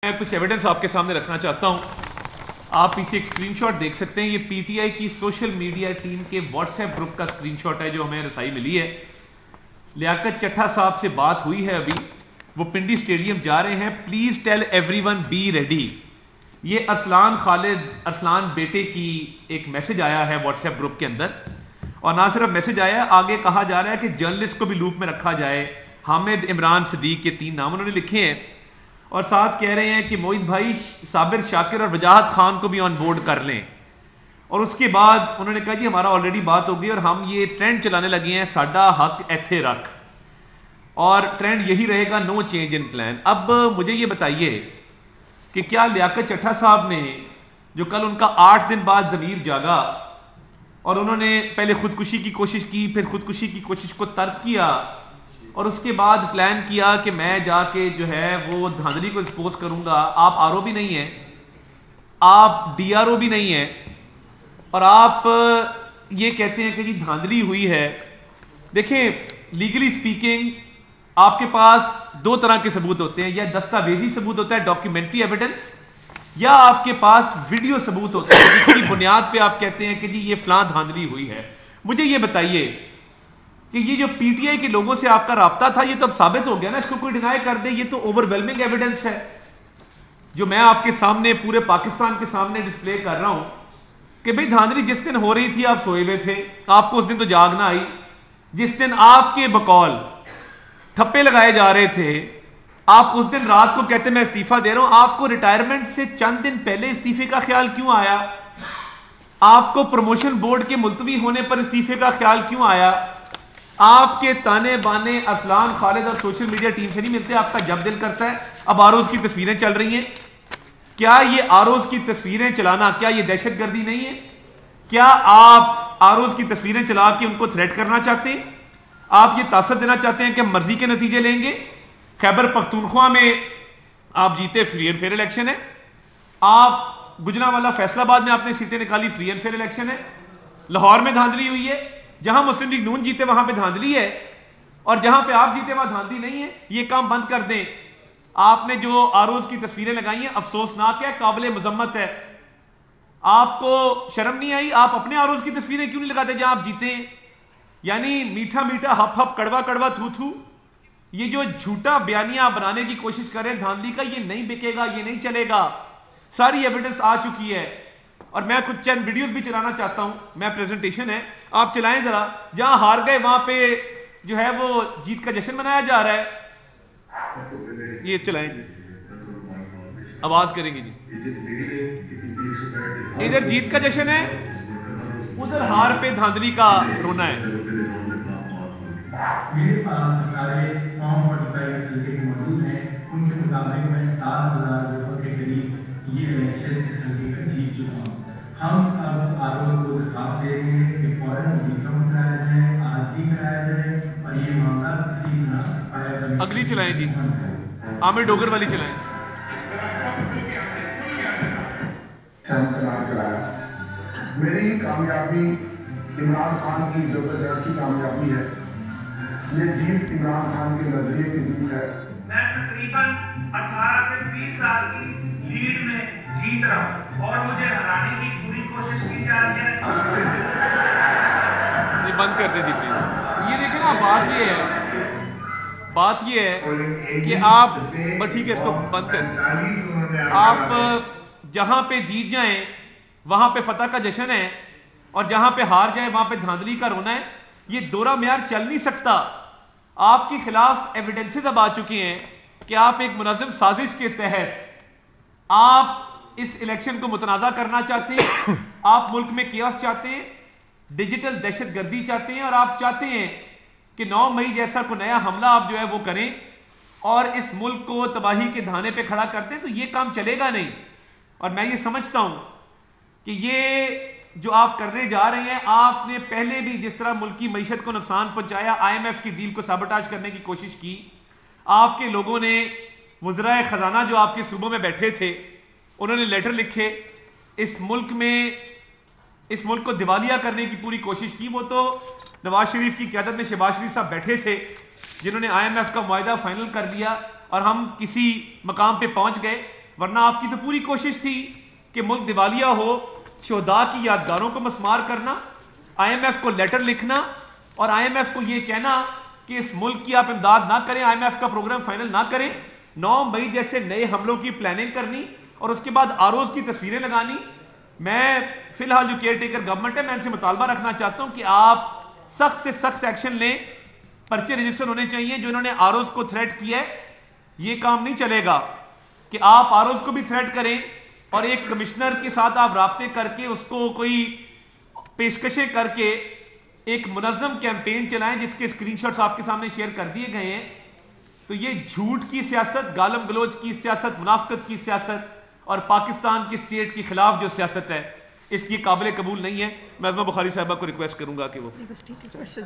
میں کچھ ایویڈنس آپ کے سامنے رکھنا چاہتا ہوں. آپ پیچھے ایک اسکرین شاٹ دیکھ سکتے ہیں. یہ پی ٹی آئی کی سوشل میڈیا ٹیم کے واٹس ایپ گروپ کا اسکرین شاٹ ہے جو ہمیں رسائی ملی ہے. لیاقت چٹھا صاحب سے بات ہوئی ہے ابھی, وہ پنڈی اسٹیڈیم جا رہے ہیں. Please tell everyone be ready. یہ ارسلان بیٹے کی ایک میسج آیا ہے واٹس ایپ گروپ کے اندر, اور نہ صرف میسج آیا ہے, آگے کہا جا رہا ہے کہ جرنلسٹ کو بھی لوپ میں رکھا جائے. حامد, عمران, صدیق, یہ 3 نام انہوں نے لکھے ہیں, اور ساتھ کہہ رہے ہیں کہ موعد بھائی, صابر, شاکر اور وجاہت خان کو بھی آن بورڈ کر لیں. اور اس کے بعد انہوں نے کہا جی ہمارا آلریڈی بات ہو گئی اور ہم یہ ٹرینڈ چلانے لگے ہیں, ساڈا حق ایتھے رکھ, اور ٹرینڈ یہی رہے گا, نو چینج ان پلان. اب مجھے یہ بتائیے کہ کیا لیاقت چٹھا صاحب نے, جو کل ان کا 8 دن بعد ضمیر جاگا اور انہوں نے پہلے خودکشی کی کوشش کی, پھر خودکشی کی کوشش کو ترک کیا, اور اس کے بعد پلان کیا کہ میں جا کے جو ہے وہ دھاندلی کو ایکسپوز کروں گا. آپ آر او بھی نہیں ہیں, آپ ڈی آر او بھی نہیں ہیں, اور آپ یہ کہتے ہیں کہ جی دھاندلی ہوئی ہے. دیکھیں, لیگلی سپیکنگ آپ کے پاس 2 طرح کے ثبوت ہوتے ہیں, یا دستاویزی ثبوت ہوتا ہے, ڈاکیومنٹری ایویڈنس, یا آپ کے پاس ویڈیو ثبوت ہوتا ہے جس کی بنیاد پہ آپ کہتے ہیں کہ جی یہ فلاں دھاندلی ہوئی ہے. مجھے یہ بتائیے کہ یہ جو پی ٹی آئی کے لوگوں سے آپ کا رابطہ تھا, یہ تو اب ثابت ہو گیا نا, اس کو کوئی ڈینائی کر دے, یہ تو اوور ویلمنگ ایویڈنس ہے جو میں آپ کے سامنے پورے پاکستان کے سامنے ڈسپلے کر رہا ہوں کہ بھئی دھاندلی جس دن ہو رہی تھی آپ سوئے ہوئے تھے, آپ کو اس دن تو جاگ نہ آئی. جس دن آپ کے بقول تھپے لگائے جا رہے تھے, آپ اس دن رات کو کہتے میں استعفیٰ دے رہا ہوں. آپ کو ریٹائرمنٹ سے چند دن پہلے استعفے کا خیال کیوں آیا؟ آپ کو پروموشن بورڈ کے ملتوی ہونے پر استعفے کا خیال کیوں آیا؟ آپ کے تانے بانے ارسلان, خالد اور سوشل میڈیا ٹیم سے نہیں ملتے, آپ کا جب دل کرتا ہے. اب آروز کی تصویریں چل رہی ہیں, کیا یہ آروز کی تصویریں چلانا, کیا یہ دہشت گردی نہیں ہے؟ کیا آپ آروز کی تصویریں چلا کے ان کو تھریٹ کرنا چاہتے ہیں؟ آپ یہ تاثر دینا چاہتے ہیں کہ مرضی کے نتیجے لیں گے؟ خیبر پختونخوا میں آپ جیتے, فری اینڈ فیئر الیکشن ہے. آپ گجرانوالہ, فیصل آباد میں آپ نے سیٹیں نکالی, فری اینڈ فیئر الیکشن ہے. لاہور میں دھاندلی ہوئی ہے, جہاں مسلم لیگ نون جیتے وہاں پہ دھاندلی ہے, اور جہاں پہ آپ جیتے وہاں دھاندلی نہیں ہے. یہ کام بند کر دیں. آپ نے جو آروز کی تصویریں لگائی ہیں افسوسناک ہے, قابل مذمت ہے. آپ کو شرم نہیں آئی؟ آپ اپنے آروز کی تصویریں کیوں نہیں لگاتے جہاں آپ جیتے ہیں؟ یعنی میٹھا میٹھا, ہپ ہپ, کڑوا کڑوا, تھو تھو, یہ جو جھوٹا بیانیہ بنانے کی کوشش کریں دھاندلی کا, یہ نہیں بکے گا, یہ نہیں چلے گا. ساری ایویڈنس آ چکی ہے, اور میں کچھ چند ویڈیوز بھی چلانا چاہتا ہوں. میں پریزنٹیشن ہے, آپ چلائیں ذرا. جہاں ہار گئے وہاں پہ جو ہے وہ جیت کا جشن منایا جا رہا ہے. یہ چلائیں جی, آواز کریں گے جی. ادھر جیت کا جشن ہے, ادھر ہار پہ دھاندلی کا رونا ہے. میرے پاس سارے فارم 45 کے موجود ہیں. ان کے مطابق میں 7,000 ووٹوں کے قریب یہ الیکشن اس حلقے کا جیت چکا ہوں. ہم اب آروز کو درخواست دے رہے ہیں کہ فوراً ریفرم کرایا جائے, آج ہی کرایا جائے, اور یہ معاملہ کسی طرح اگلی چلائیں جی, عامر ڈوگر والی چلائیں. میری کامیابی عمران خان کی جدوجہد کی کامیابی ہے. یہ جیت عمران خان کے نظریے کی جیت ہے. میں تقریباً 18 سے 20 سال کی لیڈ میں جیت رہا ہوں, اور مجھے ہرانے کی پوری کوشش کی جا رہی ہے. یہ بند کر دیں جی پلیز. یہ دیکھیں نا, بات یہ ہے کہ آپ ٹھیک ہے, اس کو بند کر دیں. آپ جہاں پہ جیت جائیں وہاں پہ فتح کا جشن ہے, اور جہاں پہ ہار جائیں وہاں پہ دھاندلی کا رونا ہے. یہ دورہ معیار چل نہیں سکتا. آپ کے خلاف ایویڈنسز اب آ چکی ہیں کہ آپ ایک منظم سازش کے تحت آپ اس الیکشن کو متنازع کرنا چاہتے ہیں. آپ ملک میں کیوس چاہتے ہیں, ڈیجیٹل دہشت گردی چاہتے ہیں, اور آپ چاہتے ہیں کہ 9 مئی جیسا کوئی نیا حملہ آپ جو ہے وہ کریں اور اس ملک کو تباہی کے دھانے پہ کھڑا کرتے ہیں. تو یہ کام چلے گا نہیں. اور میں یہ سمجھتا ہوں کہ یہ جو آپ کرنے جا رہے ہیں, آپ نے پہلے بھی جس طرح ملک کی معیشت کو نقصان پہنچایا, آئی ایم ایف کی ڈیل کو سابوٹاج کرنے کی کوشش کی, آپ کے لوگوں نے وزرائے خزانہ جو آپ کے صوبوں میں بیٹھے تھے انہوں نے لیٹر لکھے, اس ملک کو دیوالیہ کرنے کی پوری کوشش کی. وہ تو نواز شریف کی قیادت میں شہباز شریف صاحب بیٹھے تھے جنہوں نے آئی ایم ایف کا معاہدہ فائنل کر دیا, اور ہم کسی مقام پہ پہنچ گئے. ورنہ آپ کی تو پوری کوشش تھی کہ ملک دیوالیہ ہو، شہداء کی یادگاروں کو مسمار کرنا، آئی ایم ایف کو لیٹر لکھنا اور آئی ایم ایف کو یہ کہنا کہ اس ملک کی آپ امداد نہ کریں، آئی ایم ایف کا پروگرام فائنل نہ کریں، 9 مئی جیسے نئے حملوں کی پلاننگ کرنی اور اس کے بعد آروز کی تصویریں لگانی. میں فی الحال جو کیئر ٹیکر گورنمنٹ ہے، میں ان سے مطالبہ رکھنا چاہتا ہوں کہ آپ سخت سے سخت ایکشن لیں، پرچے رجسٹر ہونے چاہیے. جو انہوں نے آروز کو تھریٹ کیا ہے، یہ کام نہیں چلے گا کہ آپ آروز کو بھی تھریٹ کریں اور ایک کمشنر کے ساتھ آپ رابطے کر کے اس کو کوئی پیشکشیں کر کے ایک منظم کیمپین چلائیں جس کے اسکرین شاٹس آپ کے سامنے شیئر کر دیے گئے ہیں. تو یہ جھوٹ کی سیاست، گالم گلوچ کی سیاست، منافقت کی سیاست اور پاکستان کی اسٹیٹ کے خلاف جو سیاست ہے، اس کی قابل قبول نہیں ہے. میں عظمہ بخاری صاحبہ کو ریکویسٹ کروں گا کہ وہ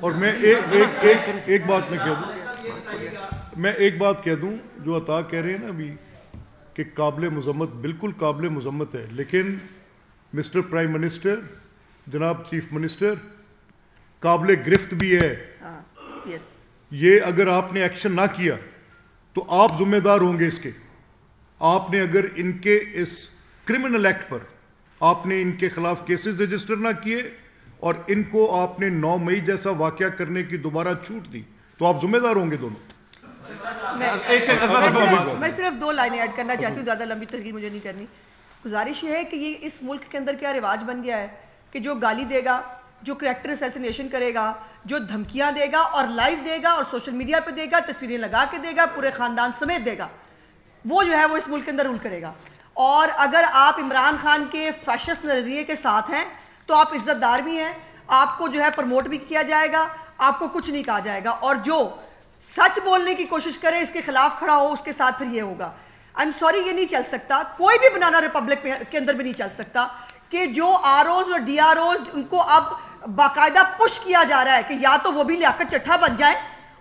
اور میں ایک بات میں ایک بات کہہ دوں جو عطا کہہ رہے ہیں نا ابھی کہ قابل مذمت، بالکل قابل مذمت ہے، لیکن مسٹر پرائم منسٹر، جناب چیف منسٹر، قابل گرفت بھی ہے. یہ اگر آپ نے ایکشن نہ کیا تو آپ ذمہ دار ہوں گے اس کے. آپ نے اگر ان کے اس کرمنل ایکٹ پر آپ نے ان کے خلاف کیسز رجسٹر نہ کیے اور ان کو آپ نے 9 مئی جیسا واقعہ کرنے کی دوبارہ چھوٹ دی تو آپ ذمہ دار ہوں گے دونوں. میں صرف 2 لائنیں ایڈ کرنا چاہتی ہوں، زیادہ لمبی تقریر مجھے نہیں کرنی. گزارش یہ ہے کہ یہ اس ملک کے اندر کیا رواج بن گیا ہے کہ جو گالی دے گا، جو کریکٹر اسیسینیشن کرے گا، جو دھمکیاں دے گا اور لائیو دے گا اور سوشل میڈیا پہ دے گا، تصویریں لگا کے دے گا، پورے خاندان سمیت دے گا، وہ جو ہے وہ اس ملک کے اندر رول کرے گا. اور اگر آپ عمران خان کے فیشسٹ نظریے کے ساتھ ہیں تو آپ عزت دار بھی ہیں، آپ کو جو ہے پروموٹ بھی کیا جائے گا، آپ کو کچھ نہیں کہا جائے گا. اور جو سچ بولنے کی کوشش کرے، اس کے خلاف کھڑا ہو، اس کے ساتھ پھر یہ ہوگا. آئی ایم سوری، یہ نہیں چل سکتا، کوئی بھی بنانا ریپبلک کے اندر بھی نہیں چل سکتا کہ جو آروز اور ڈی آروز ان کو اب باقاعدہ پش کیا جا رہا ہے کہ یا تو وہ بھی لیاقت چٹھا بن جائیں،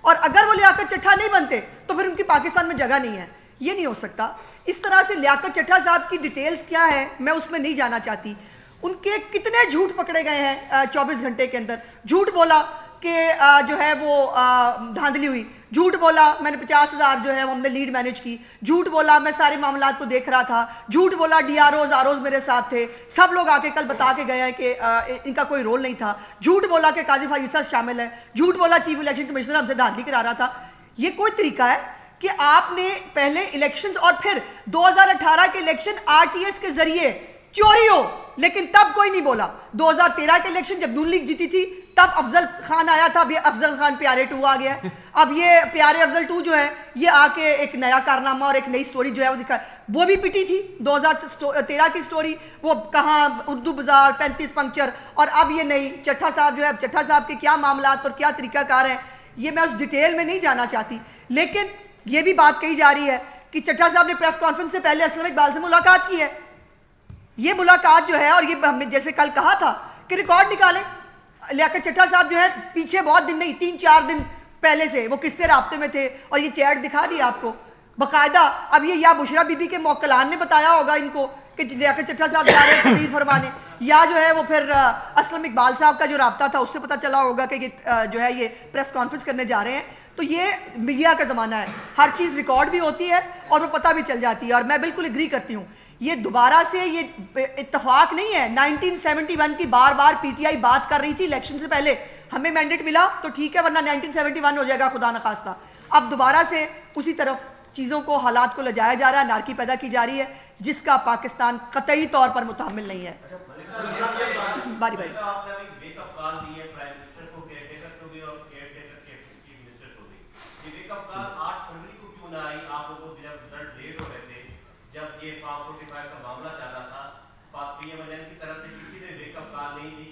اور اگر وہ لیاقت چٹھا نہیں بنتے تو پھر ان کی پاکستان میں جگہ نہیں ہے. یہ نہیں ہو سکتا. اس طرح سے لیاقت چٹھا صاحب کی ڈیٹیلز کیا ہے میں اس میں نہیں جانا چاہتی. ان کے کتنے جھوٹ پکڑے گئے ہیں 24 گھنٹے کے اندر. جھوٹ بولا کہ جو ہے وہ دھاندلی ہوئی، جھوٹ بولا میں نے 50,000 جو ہے ہم نے لیڈ مینج کی، جھوٹ بولا میں سارے معاملات کو دیکھ رہا تھا، جھوٹ بولا ڈی آروز میرے ساتھ تھے، سب لوگ آ کے کل بتا کے گئے ہیں کہ ان کا کوئی رول نہیں تھا، جھوٹ بولا کہ قاضی فائزہ شامل ہے، جھوٹ بولا چیف الیکشن کمشنر ہم سے دھاندلی کرا رہا تھا. یہ کوئی طریقہ ہے کہ آپ نے پہلے الیکشنز اور پھر 2018 کے الیکشن آر ٹی ایس کے ذریعے چوری ہو، لیکن تب کوئی نہیں بولا. 2013 کے الیکشن جب نون لیگ جیتی تھی تب افضل خان آیا تھا، اب یہ افضل خان پیارے 2 آ گیا ہے. اب یہ پیارے افضل 2 جو ہے یہ آ کے ایک نیا کارنامہ اور ایک نئی سٹوری جو ہے وہ دکھا. وہ بھی پٹی تھی 2013 کی سٹوری، وہ کہاں اردو بازار 35 پنکچر، اور اب یہ نئی چٹھا صاحب جو ہے. چٹھا صاحب کے کیا معاملات اور کیا طریقہ کار ہیں یہ میں اس ڈیٹیل میں نہیں جانا چاہتی. لیکن یہ بھی بات کہی جا رہی ہے کہ چٹھا صاحب نے پریس کانفرنس سے پہلے اسلم اقبال سے ملاقات کی ہے. یہ ملاقات جو ہے، اور یہ ہم نے جیسے کل کہا تھا کہ ریکارڈ نکالیں. لیاقت چٹھا صاحب جو ہے پیچھے بہت دن نہیں 3-4 دن پہلے سے وہ کس سے رابطے میں تھے، اور یہ چیٹ دکھا دی آپ کو باقاعدہ. اب یہ یا بشرا بی بی کے موکلان نے بتایا ہوگا ان کو کہ لیاقت چٹھا صاحب جا رہے ہیں تقریر فرمانے، یا جو ہے وہ پھر اسلم اقبال صاحب کا جو رابطہ تھا اس سے پتہ چلا ہوگا کہ یہ جو ہے یہ پریس کانفرنس کرنے جا رہے ہیں. تو یہ میڈیا کا زمانہ ہے، ہر چیز ریکارڈ بھی ہوتی ہے اور وہ پتہ بھی چل جاتی ہے. اور میں بالکل اگری کرتی ہوں، یہ دوبارہ سے یہ اتفاق نہیں ہے. 1971 کی بار بار پی ٹی آئی بات کر رہی تھی الیکشن سے پہلے، ہمیں مینڈیٹ ملا تو ٹھیک ہے، ورنہ 1971 ہو جائے گا خدا نخواستہ. اب دوبارہ سے اسی طرف چیزوں کو، حالات کو لجایا جا رہا ہے، نارکی پیدا کی جا رہی ہے جس کا پاکستان قطعی طور پر متحمل نہیں ہے. باری باری جب یہ 545 کا معاملہ چل رہا تھا، پی ایم ایل این کی طرف سے کسی نے ویک اپ کال نہیں دی